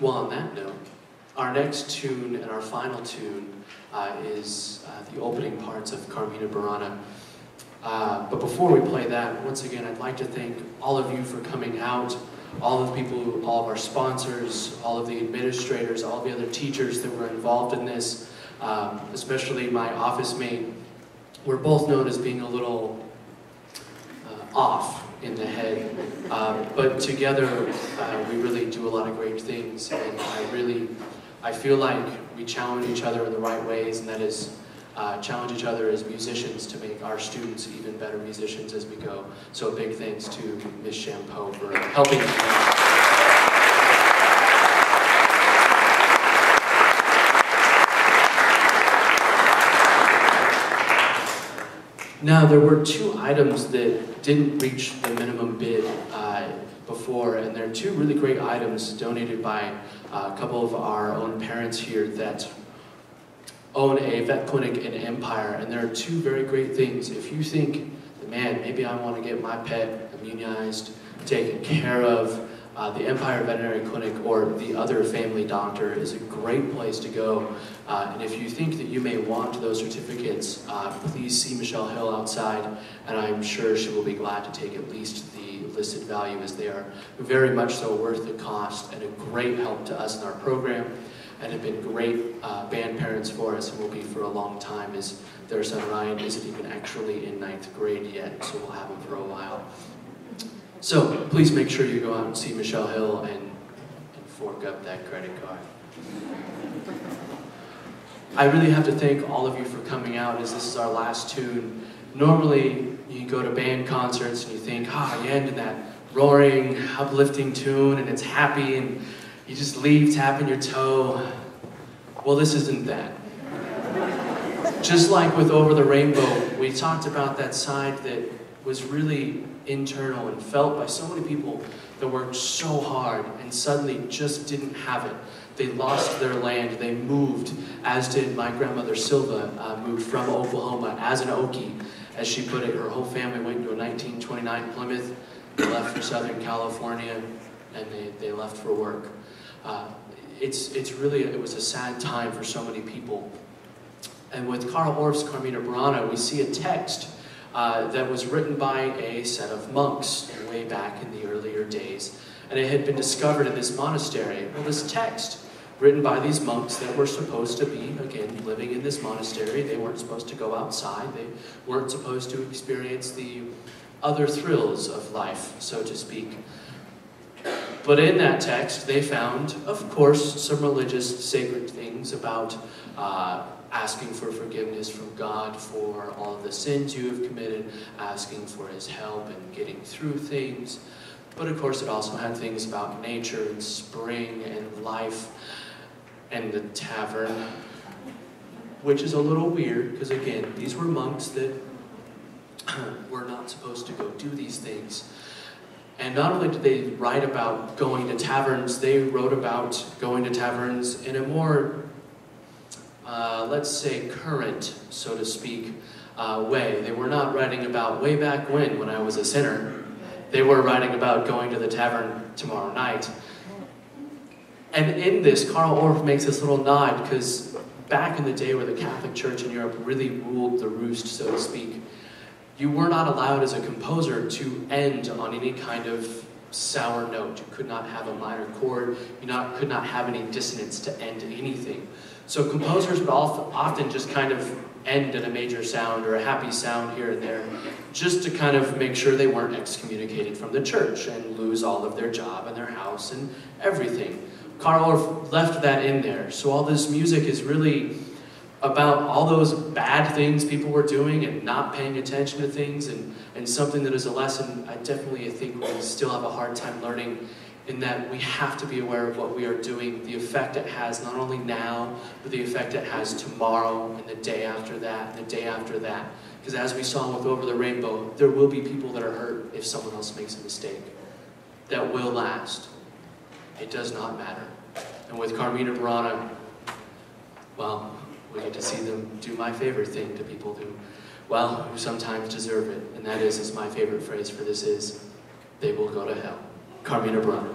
Well, on that note, our next tune and our final tune is the opening parts of Carmina Burana. But before we play that, once again, I'd like to thank all of you for coming out, all of the people, all of our sponsors, all of the administrators, all the other teachers that were involved in this, especially my office mate. We're both known as being a little off in the head, but together we really do a lot of great things, and I feel like we challenge each other in the right ways, and that is challenge each other as musicians to make our students even better musicians as we go. So a big thanks to Ms. Champeau for helping us out. Now, there were two items that didn't reach the minimum bid before, and they're two really great items donated by a couple of our own parents here that own a vet clinic in Empire, and there are two very great things. If you think, man, maybe I want to get my pet immunized, taken care of, the Empire Veterinary Clinic or the other family doctor is a great place to go. And if you think that you may want those certificates, please see Michelle Hill outside, and I'm sure she will be glad to take at least the listed value, as they are very much so worth the cost and a great help to us in our program, and have been great band parents for us and will be for a long time, as their son Ryan isn't even actually in 9th grade yet, so we'll have him for a while. So please make sure you go out and see Michelle Hill and fork up that credit card. I really have to thank all of you for coming out, as this is our last tune. Normally you go to band concerts and you think, you end in that roaring, uplifting tune and it's happy and you just leave tapping your toe. Well, this isn't that. Just like with Over the Rainbow, we talked about that side that was really internal and felt by so many people that worked so hard and suddenly just didn't have it. They lost their land, they moved, as did my grandmother Silva, moved from Oklahoma as an Okie, as she put it. Her whole family went to a 1929 Plymouth, they left for Southern California, and they left for work. It was a sad time for so many people. And with Carl Orff's Carmina Burana, we see a text that was written by a set of monks way back in the earlier days. And it had been discovered in this monastery. Well, this text, written by these monks that were supposed to be, again, living in this monastery. They weren't supposed to go outside. They weren't supposed to experience the other thrills of life, so to speak. But in that text, they found, of course, some religious sacred things about asking for forgiveness from God for all of the sins you have committed, asking for His help and getting through things. But of course it also had things about nature and spring and life and the tavern, which is a little weird because, again, these were monks that were not supposed to go do these things. And not only did they write about going to taverns, they wrote about going to taverns in a more let's say current, so to speak, way. They were not writing about way back when I was a sinner. They were writing about going to the tavern tomorrow night. And in this, Carl Orff makes this little nod, because back in the day where the Catholic Church in Europe really ruled the roost, so to speak, you were not allowed as a composer to end on any kind of sour note. You could not have a minor chord. You could not have any dissonance to end anything. So composers would often just kind of end at a major sound or a happy sound here and there, just to kind of make sure they weren't excommunicated from the church and lose all of their job and their house and everything. Carl Orff left that in there. So all this music is really about all those bad things people were doing and not paying attention to things, and something that is a lesson I definitely think we still have a hard time learning, in that we have to be aware of what we are doing, the effect it has not only now, but the effect it has tomorrow and the day after that and the day after that. Because as we saw with Over the Rainbow, there will be people that are hurt if someone else makes a mistake. That will last. It does not matter. And with Carmina Burana, well, we get to see them do my favorite thing to people who sometimes deserve it. And that is my favorite phrase for this is, they will go to hell. Carmina Burana.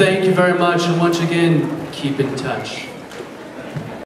thank you very much, and once again, keep in touch.